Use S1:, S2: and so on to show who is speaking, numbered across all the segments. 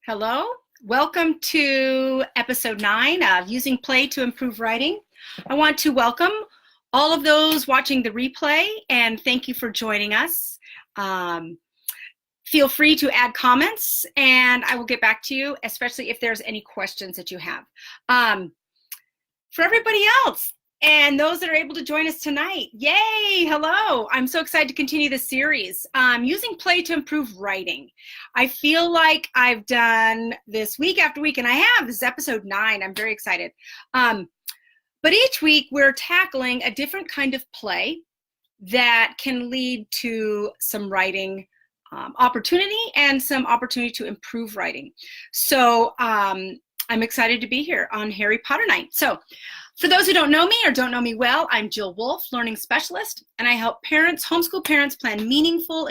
S1: Hello, welcome to episode 9 of Using Play to Improve Writing. I want to welcome all of those watching the replay and thank you for joining us. Feel free to add comments and I will get back to you, especially if there's any questions that you have. For everybody else, and those that are able to join us tonight, yay, hello. I'm so excited to continue this series, using play to improve writing. I feel like I've done this week after week, and I have. This is episode 9. I'm very excited. But each week we're tackling a different kind of play that can lead to some writing opportunity and some opportunity to improve writing. So I'm excited to be here on Harry Potter Night. So for those who don't know me or don't know me well, I'm Jill Wolfe, learning specialist, and I help parents, homeschool parents, plan meaningful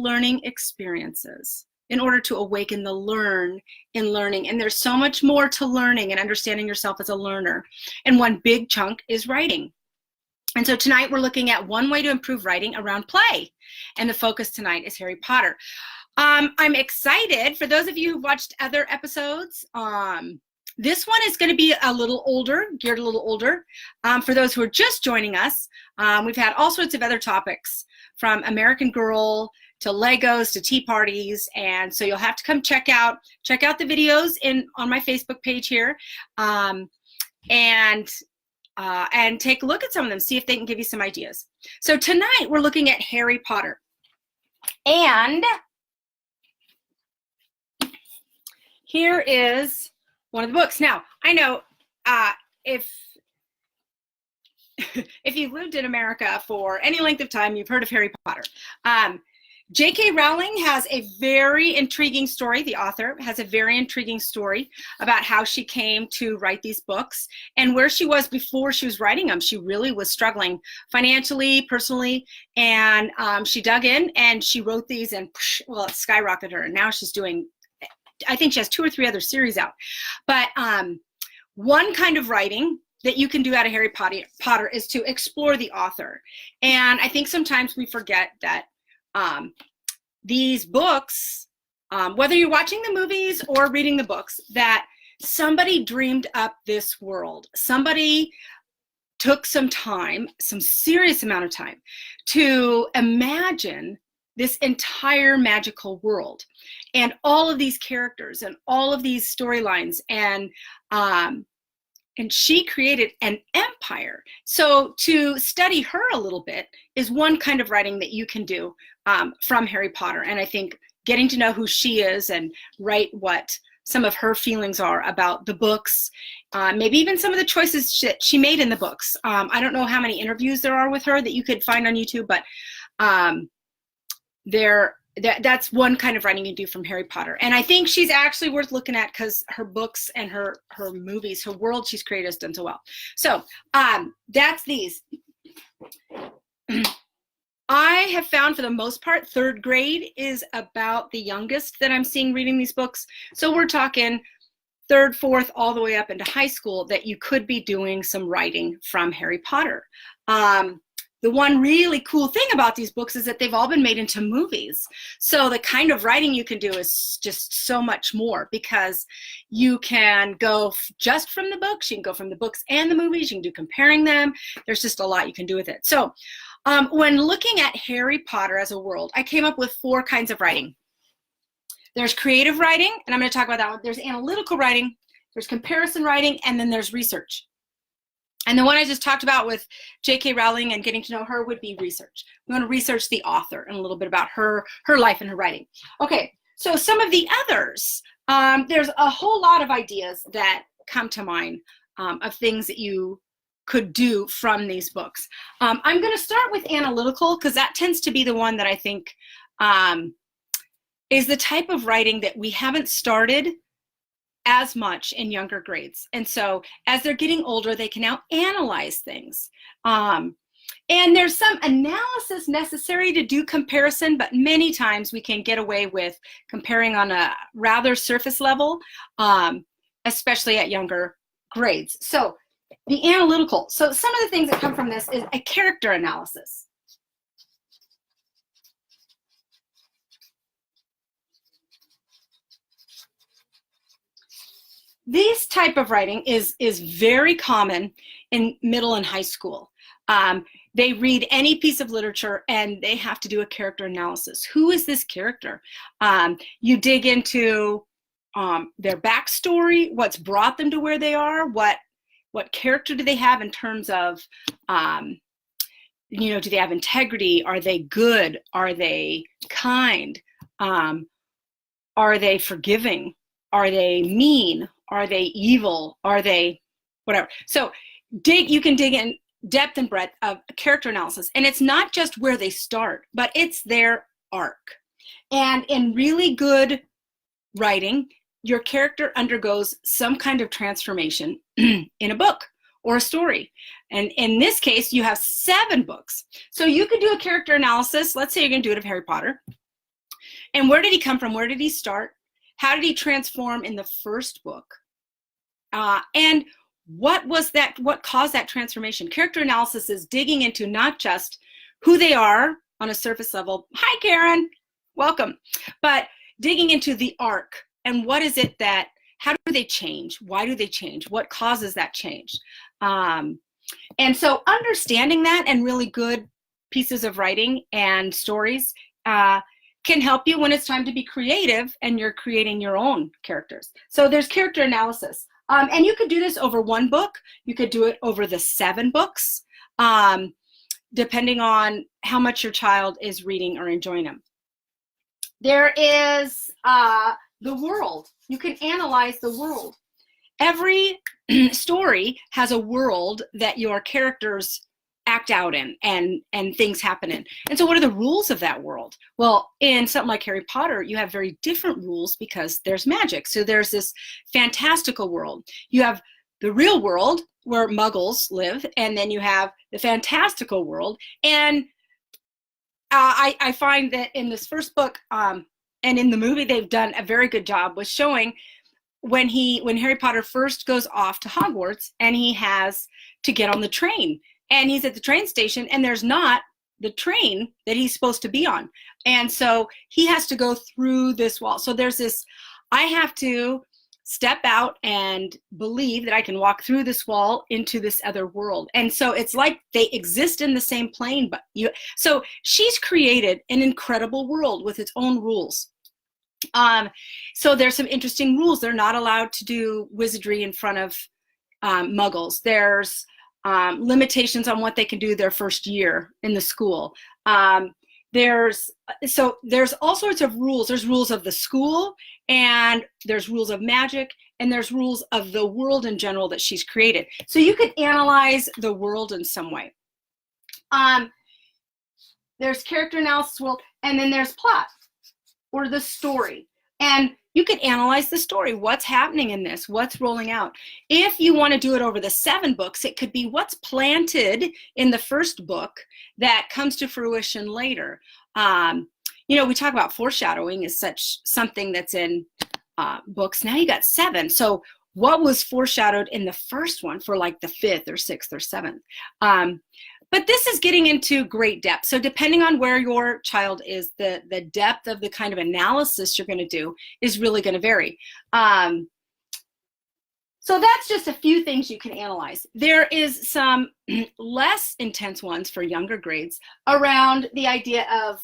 S1: learning experiences in order to awaken the learn in learning. And there's so much more to learning and understanding yourself as a learner. And one big chunk is writing. And so tonight we're looking at one way to improve writing around play. And the focus tonight is Harry Potter. I'm excited for those of you who've watched other episodes. This one is going to be a little older, geared a little older. For those who are just joining us, we've had all sorts of other topics, from American Girl to Legos to tea parties, and so you'll have to come check out the videos on my Facebook page here, and take a look at some of them, see if they can give you some ideas. So tonight we're looking at Harry Potter, and here is one of the books. Now, I know if you've lived in America for any length of time, you've heard of Harry Potter. J.K. Rowling has a very intriguing story. The author has a very intriguing story about how she came to write these books and where she was before she was writing them. She really was struggling financially, personally, and she dug in and she wrote these, and well, it skyrocketed her. And now she's doing, I think she has 2 or 3 other series out. But one kind of writing that you can do out of Harry Potter is to explore the author. And I think sometimes we forget that these books, whether you're watching the movies or reading the books, that somebody dreamed up this world. Somebody took some time, some serious amount of time, to imagine this entire magical world and all of these characters and all of these storylines, and she created an empire. So to study her a little bit is one kind of writing that you can do from Harry Potter. And I think getting to know who she is and write what some of her feelings are about the books, maybe even some of the choices she made in the books. I don't know how many interviews there are with her that you could find on YouTube, but that's one kind of writing you do from Harry Potter. And I think she's actually worth looking at because her books and her movies, her world she's created has done so well. So that's these. I have found for the most part, 3rd grade is about the youngest that I'm seeing reading these books. So we're talking 3rd, 4th, all the way up into high school that you could be doing some writing from Harry Potter. The one really cool thing about these books is that they've all been made into movies. So the kind of writing you can do is just so much more, because you can go just from the books, you can go from the books and the movies, you can do comparing them. There's just a lot you can do with it. So when looking at Harry Potter as a world, I came up with 4 kinds of writing. There's creative writing, and I'm going to talk about that one. There's analytical writing, there's comparison writing, and then there's research. And the one I just talked about with J.K. Rowling and getting to know her would be research. We want to research the author and a little bit about her life and her writing. Okay, so some of the others, there's a whole lot of ideas that come to mind of things that you could do from these books. I'm going to start with analytical because that tends to be the one that I think is the type of writing that we haven't started as much in younger grades. And so as they're getting older, they can now analyze things. And there's some analysis necessary to do comparison, but many times we can get away with comparing on a rather surface level, especially at younger grades. So the analytical. So some of the things that come from this is a character analysis. this type of writing is very common in middle and high school. They read any piece of literature and they have to do a character analysis. Who is this character? You dig into their backstory, what's brought them to where they are, what character do they have in terms of, do they have integrity? Are they good? Are they kind? Are they forgiving? Are they mean? Are they evil? Are they whatever? So you can dig in depth and breadth of character analysis. And it's not just where they start, but it's their arc. And in really good writing, your character undergoes some kind of transformation in a book or a story. And in this case, you have 7 books. So you could do a character analysis. Let's say you're going to do it of Harry Potter. And where did he come from? Where did he start? How did he transform in the first book? And what caused that transformation? Character analysis is digging into not just who they are on a surface level. Hi, Karen. Welcome. But digging into the arc and what is it how do they change? Why do they change? What causes that change? And so understanding that and really good pieces of writing and stories can help you when it's time to be creative and you're creating your own characters. So there's character analysis. And you could do this over 1 book. You could do it over the 7 books, depending on how much your child is reading or enjoying them. There is the world. You can analyze the world. Every story has a world that your characters act out in and things happen in. And so what are the rules of that world? Well, in something like Harry Potter, you have very different rules because there's magic. So there's this fantastical world. You have the real world where muggles live, and then you have the fantastical world. And I find that in this first book and in the movie, they've done a very good job with showing when Harry Potter first goes off to Hogwarts and he has to get on the train. And he's at the train station and there's not the train that he's supposed to be on. And so he has to go through this wall. So there's this, I have to step out and believe that I can walk through this wall into this other world. And so it's like they exist in the same plane, but so she's created an incredible world with its own rules. So there's some interesting rules. They're not allowed to do wizardry in front of muggles. There's limitations on what they can do their first year in the school. There's all sorts of rules. There's rules of the school, and there's rules of magic, and there's rules of the world in general that she's created. So you could analyze the world in some way. There's character analysis world, and then there's plot or the story. And you can analyze the story. What's happening in this? What's rolling out? If you want to do it over the 7 books, it could be what's planted in the first book that comes to fruition later. We talk about foreshadowing as something that's in books. Now you got 7. So what was foreshadowed in the first one for like the 5th or 6th or 7th? But this is getting into great depth. So depending on where your child is, the depth of the kind of analysis you're going to do is really going to vary. So that's just a few things you can analyze. There is some less intense ones for younger grades around the idea of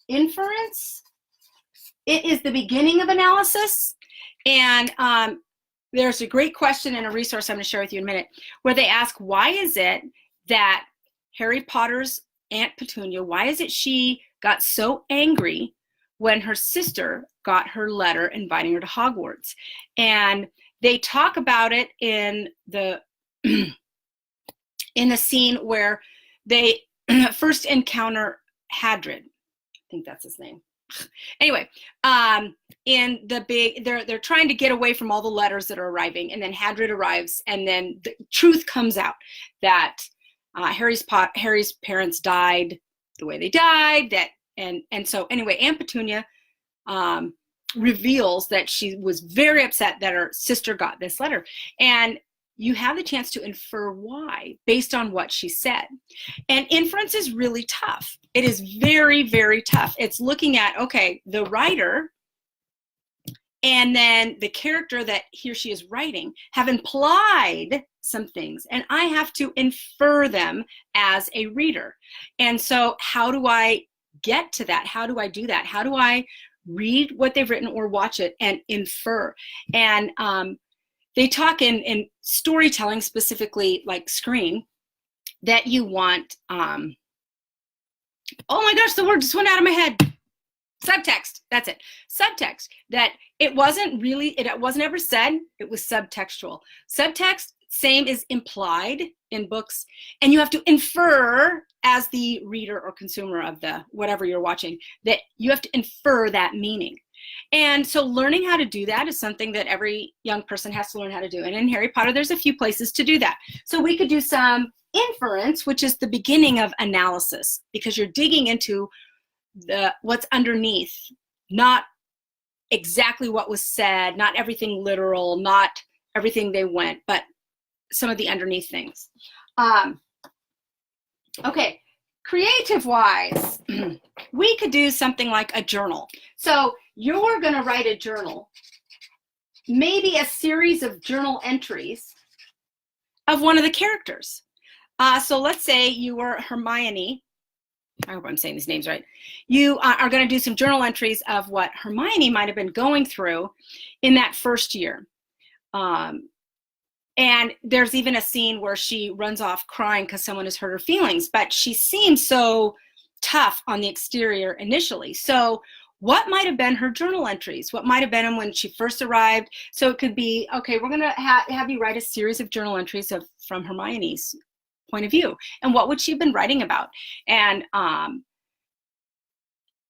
S1: inference. It is the beginning of analysis. And there's a great question in a resource I'm going to share with you in a minute where they ask, why is it that Harry Potter's Aunt Petunia, why is it she got so angry when her sister got her letter inviting her to Hogwarts? And they talk about it in the scene where they first encounter Hagrid. I think that's his name. Anyway, in they're trying to get away from all the letters that are arriving, and then Hagrid arrives, and then the truth comes out that Harry's parents died the way they died. And so anyway, Aunt Petunia reveals that she was very upset that her sister got this letter, and you have the chance to infer why based on what she said. And inference is really tough. It is very, very tough. It's looking at, okay, the writer and then the character that he or she is writing have implied some things, and I have to infer them as a reader. And so how do I get to that? How do I do that? How do I read what they've written or watch it and infer? And they talk in storytelling, specifically like screen, that you want, oh my gosh, the word just went out of my head. Subtext, that's it. Subtext, that it wasn't ever said, it was subtextual. Subtext, same as implied in books, and you have to infer as the reader or consumer of the whatever you're watching, that you have to infer that meaning. And so learning how to do that is something that every young person has to learn how to do. And in Harry Potter, there's a few places to do that. So we could do some inference, which is the beginning of analysis, because you're digging into what's underneath, not exactly what was said, not everything literal, not everything they went, but some of the underneath things. Okay, creative wise, we could do something like a journal. So you're going to write a journal, maybe a series of journal entries of one of the characters. So let's say you were Hermione. I hope I'm saying these names right. You are going to do some journal entries of what Hermione might have been going through in that first year. And there's even a scene where she runs off crying because someone has hurt her feelings, but she seems so tough on the exterior initially. So what might have been her journal entries? What might have been when she first arrived? So it could be, okay, we're going to have you write a series of journal entries from Hermione's point of view. And what would she have been writing about? And,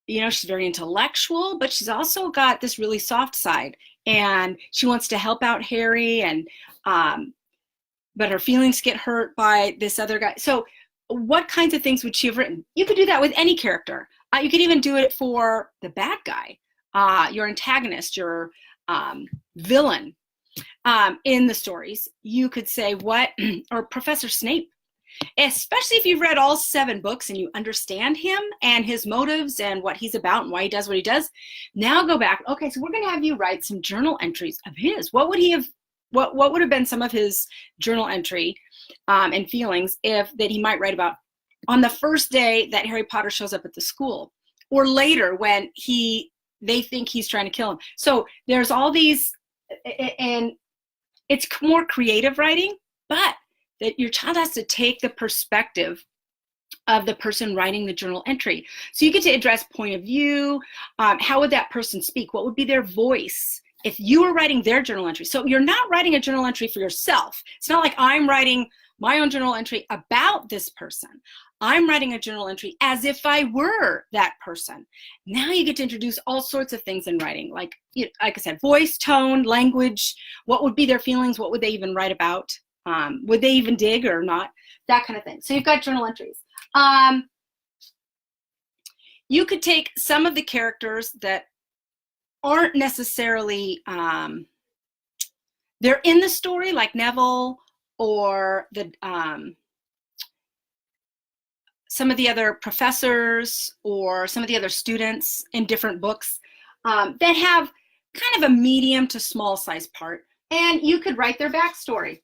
S1: you know, she's very intellectual, but she's also got this really soft side. And she wants to help out Harry, and but her feelings get hurt by this other guy. So what kinds of things would she have written? You could do that with any character. You could even do it for the bad guy, your antagonist, your villain in the stories. You could say or Professor Snape, especially if you've read all 7 books and you understand him and his motives and what he's about and why he does what he does. Now go back. Okay, so we're going to have you write some journal entries of his. What would he have? What would have been some of his journal entry and feelings that he might write about on the first day that Harry Potter shows up at the school, or later when they think he's trying to kill him? So there's all these, and it's more creative writing, but that your child has to take the perspective of the person writing the journal entry. So you get to address point of view. How would that person speak? What would be their voice if you were writing their journal entry? So you're not writing a journal entry for yourself. It's not like I'm writing my own journal entry about this person. I'm writing a journal entry as if I were that person. Now you get to introduce all sorts of things in writing, like I said, voice, tone, language. What would be their feelings? What would they even write about? Would they even dig or not? That kind of thing. So you've got journal entries. You could take some of the characters that aren't necessarily, they're in the story, like Neville, or some of the other professors, or some of the other students in different books that have kind of a medium to small size part. And you could write their backstory,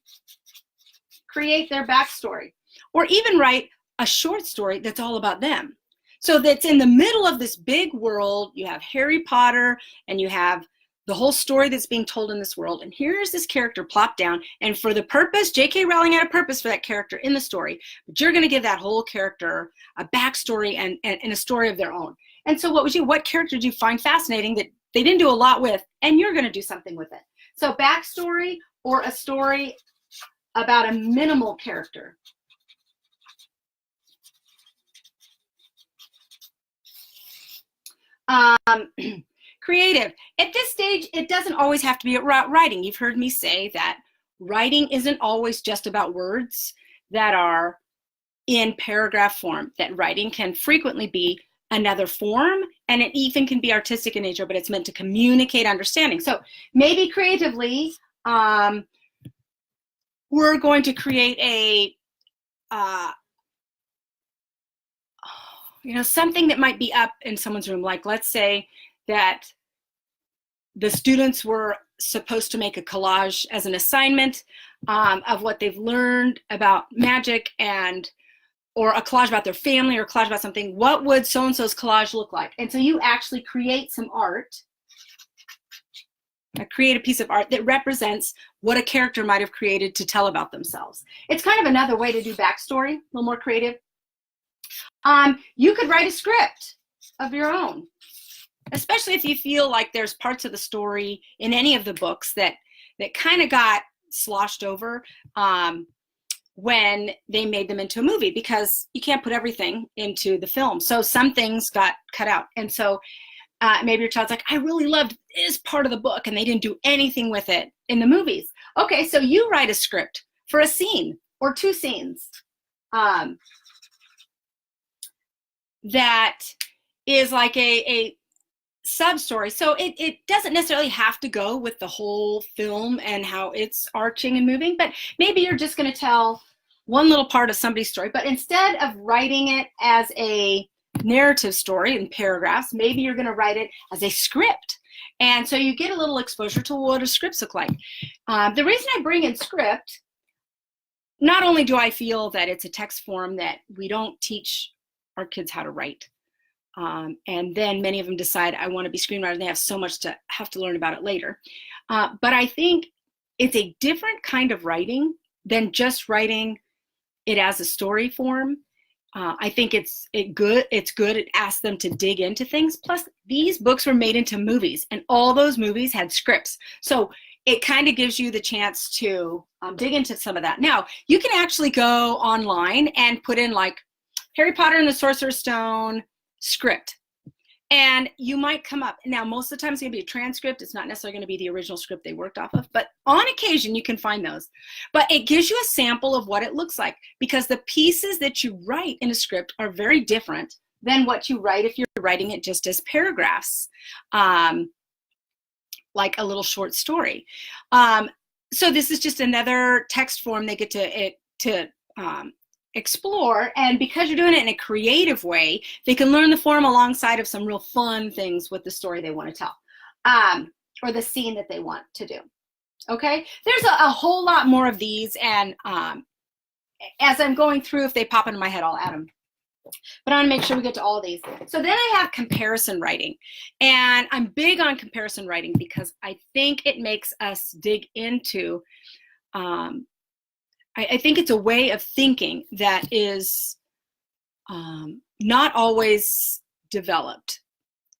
S1: create their backstory, or even write a short story that's all about them. So that's in the middle of this big world. You have Harry Potter, and you have the whole story that's being told in this world. And here's this character plopped down. And for the purpose, J.K. Rowling had a purpose for that character in the story. But you're going to give that whole character a backstory and a story of their own. And so what character did you find fascinating that they didn't do a lot with, and you're going to do something with it? So backstory, or a story about a minimal character. Creative. At this stage, it doesn't always have to be about writing. You've heard me say that writing isn't always just about words that are in paragraph form, that writing can frequently be another form, and it even can be artistic in nature, but it's meant to communicate understanding. So maybe creatively, we're going to create a something that might be up in someone's room. Like, let's say that the students were supposed to make a collage as an assignment of what they've learned about magic, and or a collage about their family, or a collage about something. What would so-and-so's collage look like? And so you actually create some art, create a piece of art that represents what a character might have created to tell about themselves. It's kind of another way to do backstory, a little more creative. You could write a script of your own, especially if you feel like there's parts of the story in any of the books that kind of got sloshed over when they made them into a movie, because you can't put everything into the film. So some things got cut out. And so maybe your child's like, I really loved this part of the book, and they didn't do anything with it in the movies. Okay, so you write a script for a scene or two scenes that is like a sub-story. So it doesn't necessarily have to go with the whole film and how it's arching and moving, but maybe you're just going to tell one little part of somebody's story. But instead of writing it as a narrative story in paragraphs, maybe you're going to write it as a script. And so you get a little exposure to what do scripts look like. The reason I bring in script, not only do I feel that it's a text form that we don't teach our kids how to write, and then many of them decide I want to be screenwriters, and they have so much to have to learn about it later. But I think it's a different kind of writing than just writing it as a story form. I think it's good. It asks them to dig into things. Plus, these books were made into movies, and all those movies had scripts. So it kind of gives you the chance to dig into some of that. Now, you can actually go online and put in like Harry Potter and the Sorcerer's Stone script, and you might come up. Now, most of the time it's going to be a transcript. It's not necessarily going to be the original script they worked off of, but on occasion you can find those. But it gives you a sample of what it looks like, because the pieces that you write in a script are very different than what you write if you're writing it just as paragraphs, like a little short story. So this is just another text form they get to explore, and because you're doing it in a creative way, they can learn the form alongside of some real fun things with the story they want to tell, or the scene that they want to do. Okay, there's a whole lot more of these, and as I'm going through, if they pop into my head, I'll add them. But I want to make sure we get to all of these. So then I have comparison writing, and I'm big on comparison writing because I think it makes us dig into I think it's a way of thinking that is not always developed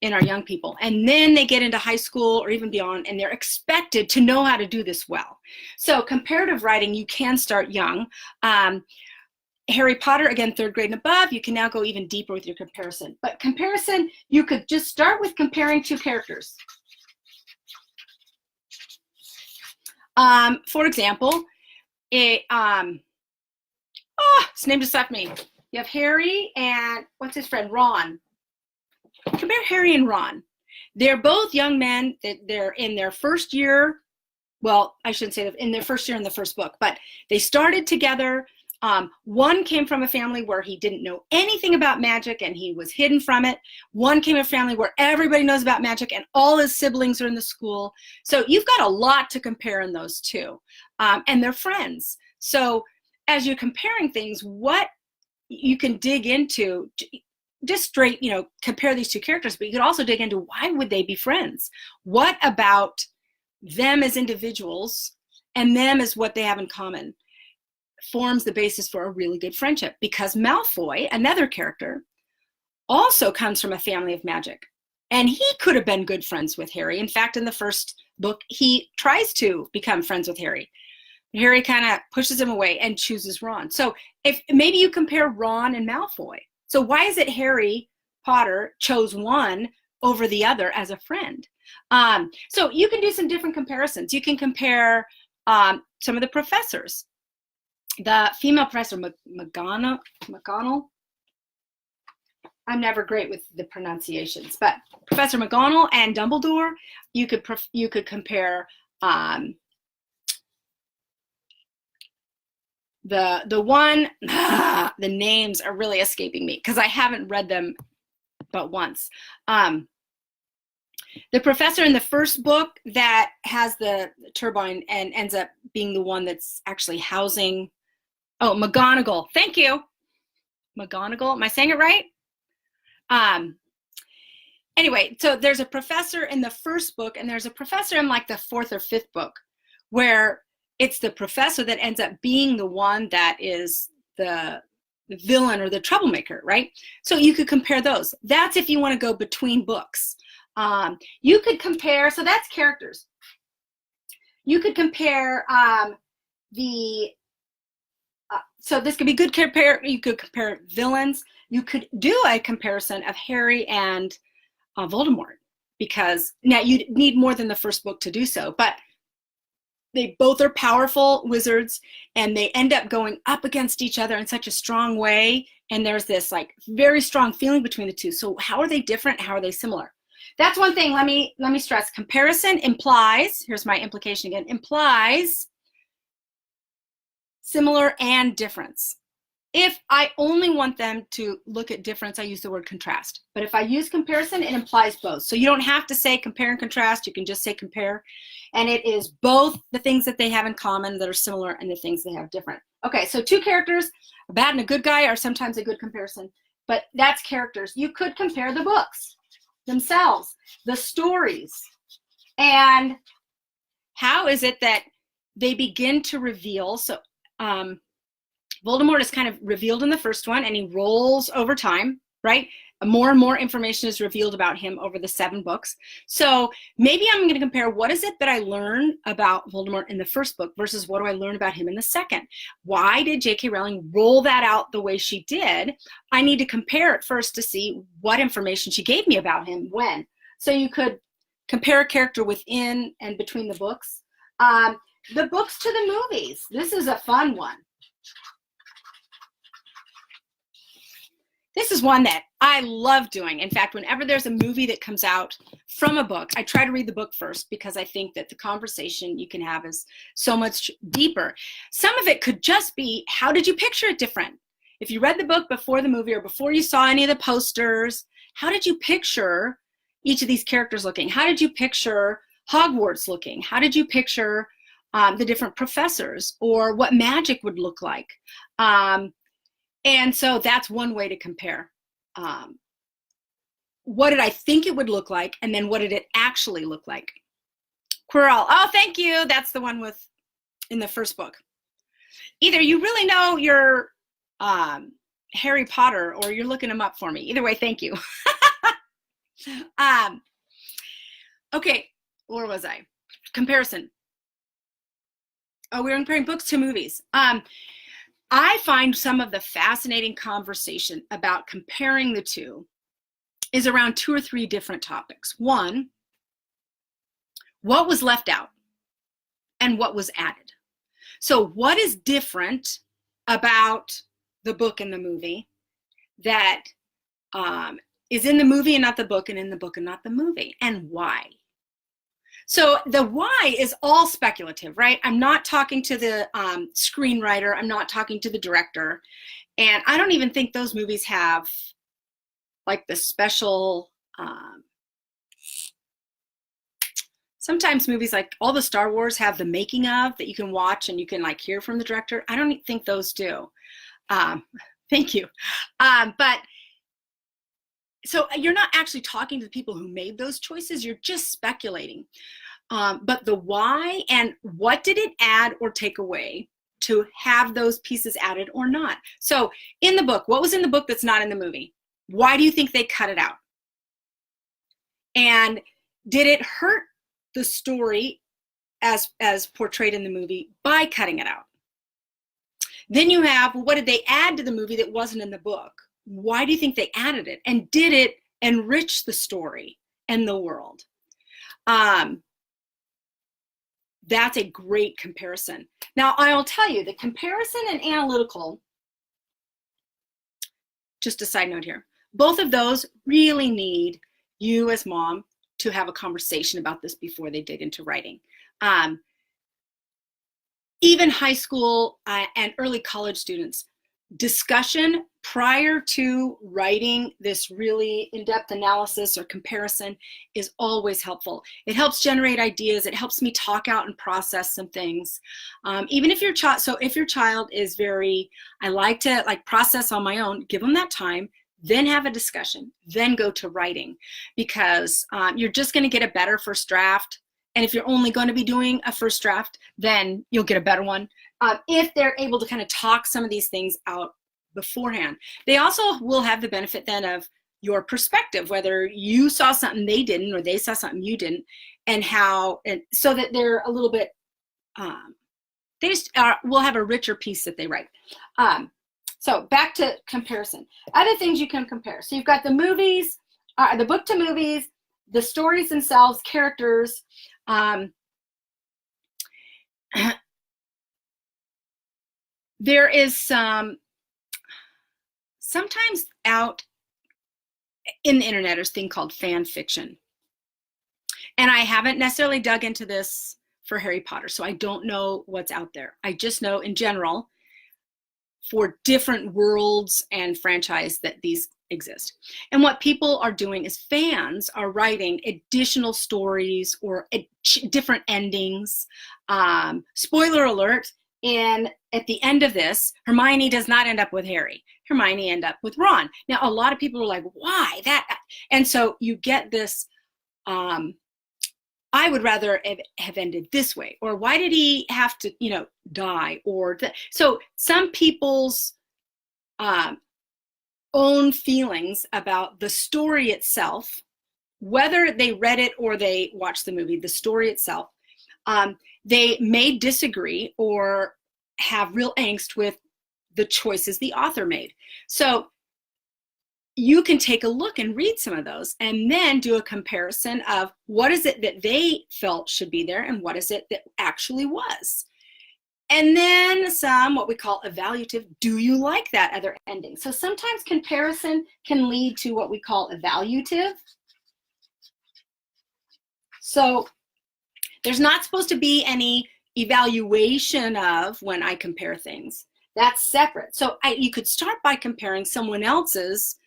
S1: in our young people. And then they get into high school or even beyond, and they're expected to know how to do this well. So comparative writing, you can start young. Harry Potter, again, 3rd grade and above, you can now go even deeper with your comparison. But comparison, you could just start with comparing two characters. For example, his name just left me. You have Harry and what's his friend, Ron. Compare Harry and Ron. They're both young men. They're in their first year. Well, I shouldn't say in their first year in the first book, but they started together. One came from a family where he didn't know anything about magic and he was hidden from it. One came from a family where everybody knows about magic and all his siblings are in the school. So you've got a lot to compare in those two. And they're friends. So as you're comparing things, what you can dig into, just straight, compare these two characters, but you could also dig into why would they be friends? What about them as individuals and them as what they have in common forms the basis for a really good friendship? Because Malfoy, another character, also comes from a family of magic. And he could have been good friends with Harry. In fact, in the first book, he tries to become friends with Harry. Harry kind of pushes him away and chooses Ron. So if maybe you compare Ron and Malfoy. So why is it Harry Potter chose one over the other as a friend? So you can do some different comparisons. You can compare some of the professors. The female professor, McGonagall. I'm never great with the pronunciations, but Professor McGonagall and Dumbledore, you could compare the one, the names are really escaping me because I haven't read them but once. The professor in the first book that has the turbine and ends up being the one that's actually housing, oh, McGonagall. Thank you. McGonagall. Am I saying it right? Anyway, so there's a professor in the first book, and there's a professor in like the fourth or fifth book, where it's the professor that ends up being the one that is the villain or the troublemaker, right? So you could compare those. That's if you want to go between books. You could compare, so that's characters. You could compare so this could be good compare. You could compare villains. You could do a comparison of Harry and Voldemort, because now you need more than the first book to do so, but they both are powerful wizards, and they end up going up against each other in such a strong way, and there's this like very strong feeling between the two. So how are they different? How are they similar? That's one thing. Let me stress. Comparison implies, here's my implication again, implies similar and difference. If I only want them to look at difference, I use the word contrast. But if I use comparison, it implies both. So you don't have to say compare and contrast. You can just say compare. And it is both the things that they have in common that are similar and the things they have different. Okay, so two characters, a bad and a good guy, are sometimes a good comparison. But that's characters. You could compare the books themselves, the stories. And how is it that they begin to reveal? So Voldemort is kind of revealed in the first one, and he rolls over time, right? More and more information is revealed about him over the 7 books. So maybe I'm going to compare what is it that I learn about Voldemort in the first book versus what do I learn about him in the second. Why did J.K. Rowling roll that out the way she did? I need to compare it first to see what information she gave me about him when. So you could compare a character within and between the books. The books to the movies. This is a fun one. This is one that I love doing. In fact, whenever there's a movie that comes out from a book, I try to read the book first, because I think that the conversation you can have is so much deeper. Some of it could just be, how did you picture it different? If you read the book before the movie or before you saw any of the posters, how did you picture each of these characters looking? How did you picture Hogwarts looking? How did you picture the different professors, or what magic would look like? And so that's one way to compare. What did I think it would look like, and then what did it actually look like? Quirrell, oh, thank you. That's the one with in the first book. Either you really know your Harry Potter, or you're looking him up for me. Either way, thank you. Okay, where was I? Comparison. Oh, we were comparing books to movies. I find some of the fascinating conversation about comparing the two is around 2 or 3 different topics. One, what was left out and what was added? So what is different about the book and the movie that is in the movie and not the book, and in the book and not the movie, and why? So the why is all speculative, right? I'm not talking to the screenwriter. I'm not talking to the director. And I don't even think those movies have like the special, sometimes movies like all the Star Wars have the making of that you can watch and you can like hear from the director. I don't think those do. Thank you. But so you're not actually talking to the people who made those choices. You're just speculating. But the why and what did it add or take away to have those pieces added or not? So in the book, what was in the book that's not in the movie? Why do you think they cut it out? And did it hurt the story as portrayed in the movie by cutting it out? Then you have, what did they add to the movie that wasn't in the book? Why do you think they added it? And did it enrich the story and the world? That's a great comparison. Now, I'll tell you, the comparison and analytical, just a side note here, both of those really need you as mom to have a conversation about this before they dig into writing. Even high school and early college students discussion prior to writing this really in-depth analysis or comparison is always helpful. It helps generate ideas. It helps me talk out and process some things. Even if your child, so if your child is very, I like to like process on my own, give them that time, then have a discussion, then go to writing, because you're just going to get a better first draft. And if you're only going to be doing a first draft, then you'll get a better one. If they're able to kind of talk some of these things out beforehand. They also will have the benefit then of your perspective, whether you saw something they didn't or they saw something you didn't, and how, and so that they're a little bit, they just will have a richer piece that they write. So back to comparison. Other things you can compare. So you've got the movies, the book to movies, the stories themselves, characters. There is sometimes out in the internet there's a thing called fan fiction. And I haven't necessarily dug into this for Harry Potter, so I don't know what's out there. I just know in general for different worlds and franchise that these exist. And what people are doing is fans are writing additional stories or different endings. Spoiler alert, and at the end of this, Hermione does not end up with Harry. Hermione ends up with Ron. Now, a lot of people are like, why that? And so you get this, I would rather have ended this way, or why did he have to, die? Or so some people's own feelings about the story itself, whether they read it or they watched the movie, the story itself, they may disagree or have real angst with the choices the author made. So you can take a look and read some of those and then do a comparison of what is it that they felt should be there and what is it that actually was. And then some, what we call evaluative, do you like that other ending? So sometimes comparison can lead to what we call evaluative. So there's not supposed to be any evaluation of when I compare things. That's separate. So you could start by comparing someone else's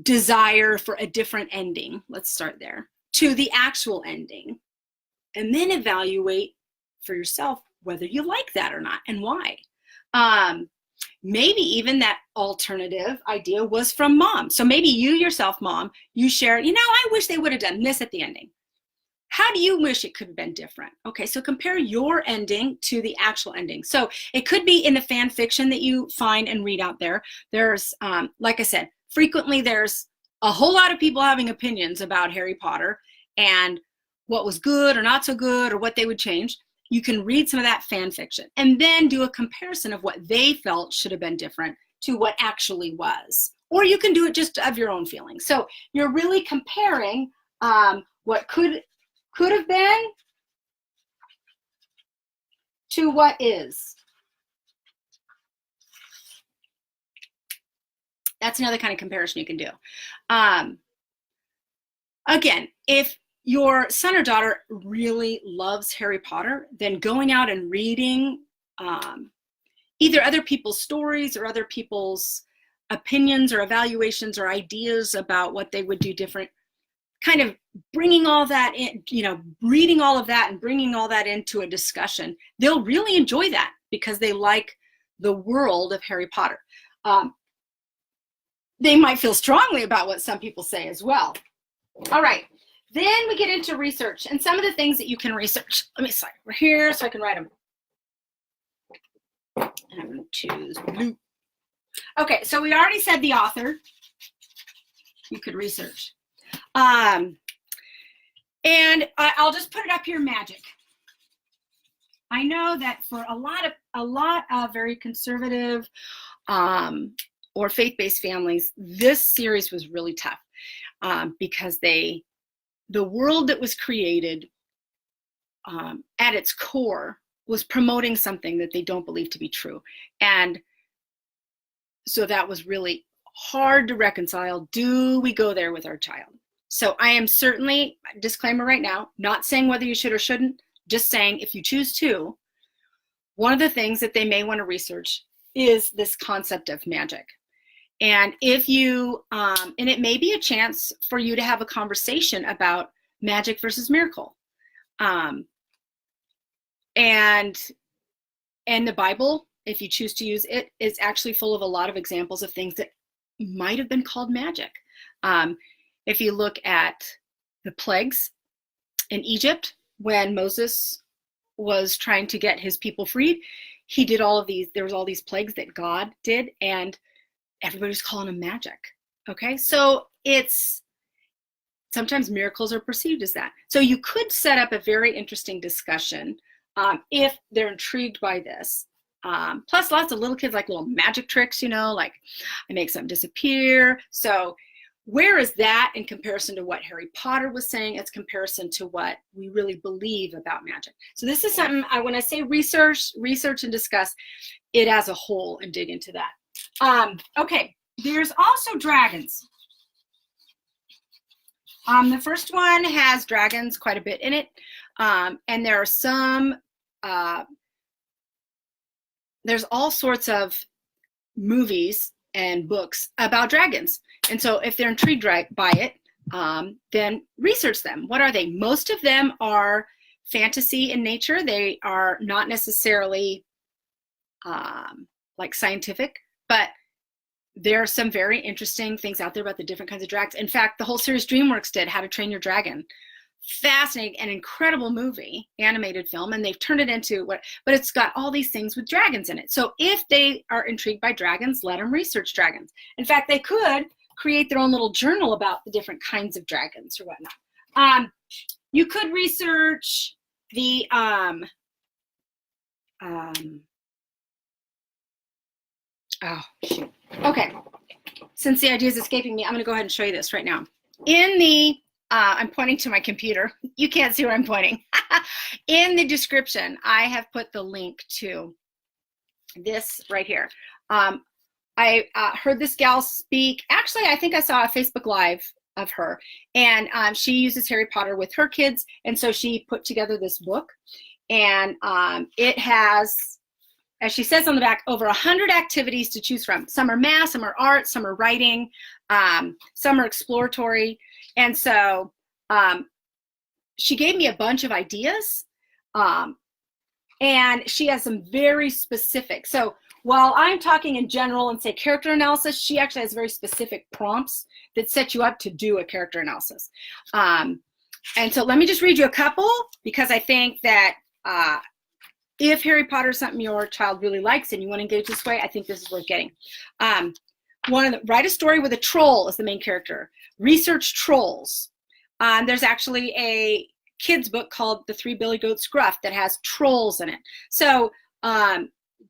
S1: desire for a different ending, let's start there, to the actual ending, and then evaluate for yourself whether you like that or not and why. Maybe even that alternative idea was from mom. So maybe you yourself, mom, you share, I wish they would have done this at the ending. How do you wish it could have been different? Okay, so compare your ending to the actual ending. So it could be in the fan fiction that you find and read out there. There's, like I said, frequently there's a whole lot of people having opinions about Harry Potter and what was good or not so good or what they would change. You can read some of that fan fiction and then do a comparison of what they felt should have been different to what actually was. Or you can do it just of your own feelings. So you're really comparing what could have been to what is. That's another kind of comparison you can do. Again, if your son or daughter really loves Harry Potter, then going out and reading either other people's stories or other people's opinions or evaluations or ideas about what they would do different, kind of bringing all that in, reading all of that and bringing all that into a discussion, they'll really enjoy that because they like the world of Harry Potter. They might feel strongly about what some people say as well. All right, then we get into research and some of the things that you can research. Let me slide over here so I can write them. And I'm going to choose blue. Okay, so we already said the author you could research. And I'll just put it up here, magic. I know that for a lot of very conservative or faith-based families, this series was really tough because the world that was created at its core was promoting something that they don't believe to be true. And so that was really hard to reconcile. Do we go there with our child? So I am certainly, disclaimer right now, not saying whether you should or shouldn't, just saying if you choose to, one of the things that they may want to research is this concept of magic. And if you, and it may be a chance for you to have a conversation about magic versus miracle. And the Bible, if you choose to use it, is actually full of a lot of examples of things that might have been called magic. If you look at the plagues in Egypt, when Moses was trying to get his people freed, he did all of these, there was all these plagues that God did, and everybody's calling them magic. Okay, so it's, sometimes miracles are perceived as that. So you could set up a very interesting discussion if they're intrigued by this. Plus lots of little kids like little magic tricks, you know, like I make something disappear. So where is that in comparison to what Harry Potter was saying? It's comparison to what we really believe about magic. So this is something when I say research and discuss it as a whole and dig into that. Okay, there's also dragons. The first one has dragons quite a bit in it. And there are some, there's all sorts of movies and books about dragons. And so if they're intrigued by it, then research them. What are they? Most of them are fantasy in nature. They are not necessarily like scientific, but there are some very interesting things out there about the different kinds of dragons. In fact, the whole series DreamWorks did, How to Train Your Dragon. Fascinating and incredible movie, animated film, and they've turned it into what, but it's got all these things with dragons in it. So if they are intrigued by dragons, let them research dragons. In fact, they could create their own little journal about the different kinds of dragons or whatnot. You could research the oh shoot. Okay, since the idea is escaping me, I'm going to go ahead and show you this right now. In the I'm pointing to my computer. You can't see where I'm pointing. In the description, I have put the link to this right here. I heard this gal speak. Actually, I think I saw a Facebook Live of her, and she uses Harry Potter with her kids, and so she put together this book, and it has, as she says on the back, over 100 activities to choose from. Some are math, some are art, some are writing, some are exploratory. And so she gave me a bunch of ideas, and she has some very specific. So while I'm talking in general and say character analysis, she actually has very specific prompts that set you up to do a character analysis. And so let me just read you a couple, because I think that if Harry Potter is something your child really likes and you want to engage this way, I think this is worth getting. Write a story with a troll as the main character. Research trolls. There's actually a kid's book called The Three Billy Goats Gruff that has trolls in it. So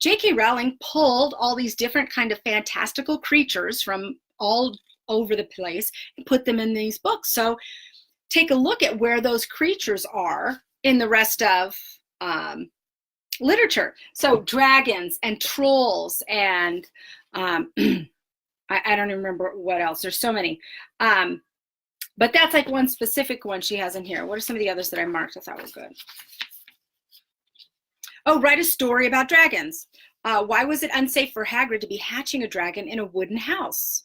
S1: J.K. Rowling pulled all these different kind of fantastical creatures from all over the place and put them in these books. So take a look at where those creatures are in the rest of literature. So dragons and trolls and I don't even remember what else. There's so many. But that's like one specific one she has in here. What are some of the others that I marked I thought were good? Oh, write a story about dragons. Why was it unsafe for Hagrid to be hatching a dragon in a wooden house?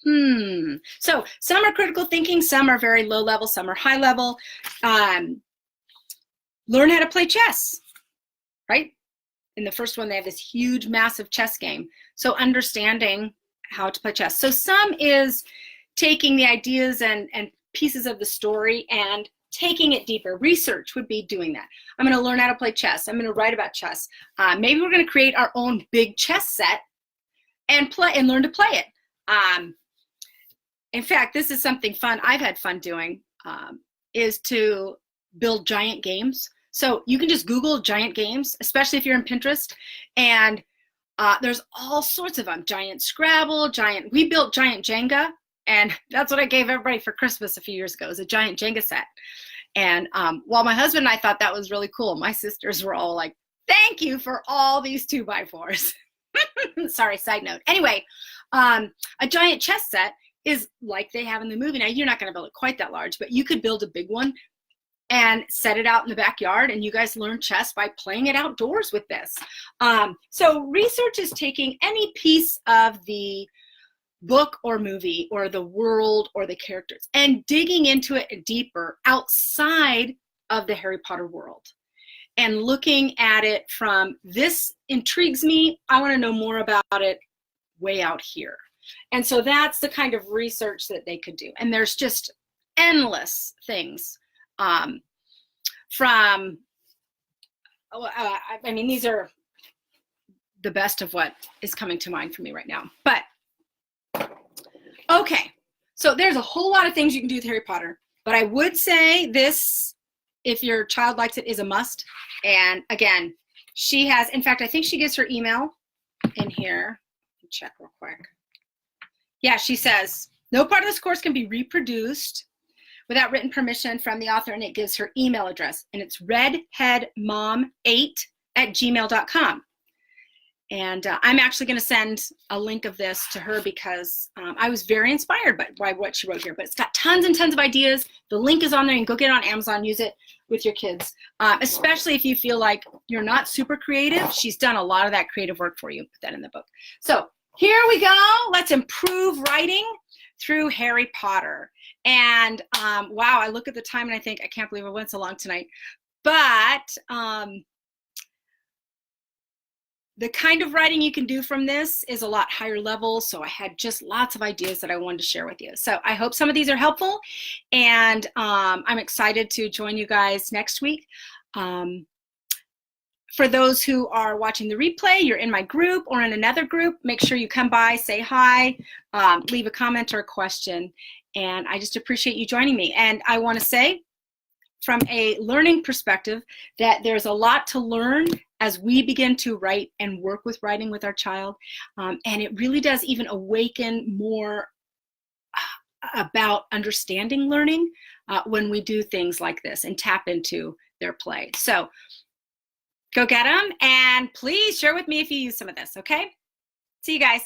S1: So some are critical thinking, some are very low level, some are high level. Learn how to play chess, right? In the first one, they have this huge, massive chess game. So understanding how to play chess. So some is taking the ideas and pieces of the story and taking it deeper. Research would be doing that. I'm going to learn how to play chess. I'm going to write about chess. Maybe we're going to create our own big chess set and play and learn to play it. In fact, this is something fun I've had fun doing, is to build giant games. So you can just Google giant games, especially if you're in Pinterest, and there's all sorts of them. Giant Scrabble, we built giant Jenga, and that's what I gave everybody for Christmas a few years ago, is a giant Jenga set. And while my husband and I thought that was really cool, my sisters were all like, thank you for all these 2x4s. Sorry, side note. Anyway, a giant chess set is like they have in the movie. Now, you're not going to build it quite that large, but you could build a big one and set it out in the backyard, and you guys learn chess by playing it outdoors with this. So research is taking any piece of the book or movie or the world or the characters and digging into it deeper outside of the Harry Potter world and looking at it from, this intrigues me, I want to know more about it way out here. And so that's the kind of research that they could do. And there's just endless things from, I mean, these are the best of what is coming to mind for me right now. But okay, so there's a whole lot of things you can do with Harry Potter, but I would say this, if your child likes it, is a must. And again, she has, in fact, I think she gives her email in here. Check real quick. Yeah, she says, no part of this course can be reproduced without written permission from the author, and it gives her email address, and it's redheadmom8@gmail.com. And I'm actually going to send a link of this to her because I was very inspired by what she wrote here. But it's got tons and tons of ideas. The link is on there. You can go get it on Amazon, use it with your kids, especially if you feel like you're not super creative. She's done a lot of that creative work for you. Put that in the book. So here we go. Let's improve writing through Harry Potter. And wow, I look at the time and I think, I can't believe it went so long tonight. But the kind of writing you can do from this is a lot higher level. So I had just lots of ideas that I wanted to share with you. So I hope some of these are helpful. And I'm excited to join you guys next week. For those who are watching the replay, you're in my group or in another group, make sure you come by, say hi, leave a comment or a question. And I just appreciate you joining me. And I want to say, from a learning perspective, that there's a lot to learn as we begin to write and work with writing with our child. And it really does even awaken more about understanding learning when we do things like this and tap into their play. So go get them, and please share with me if you use some of this, okay? See you guys.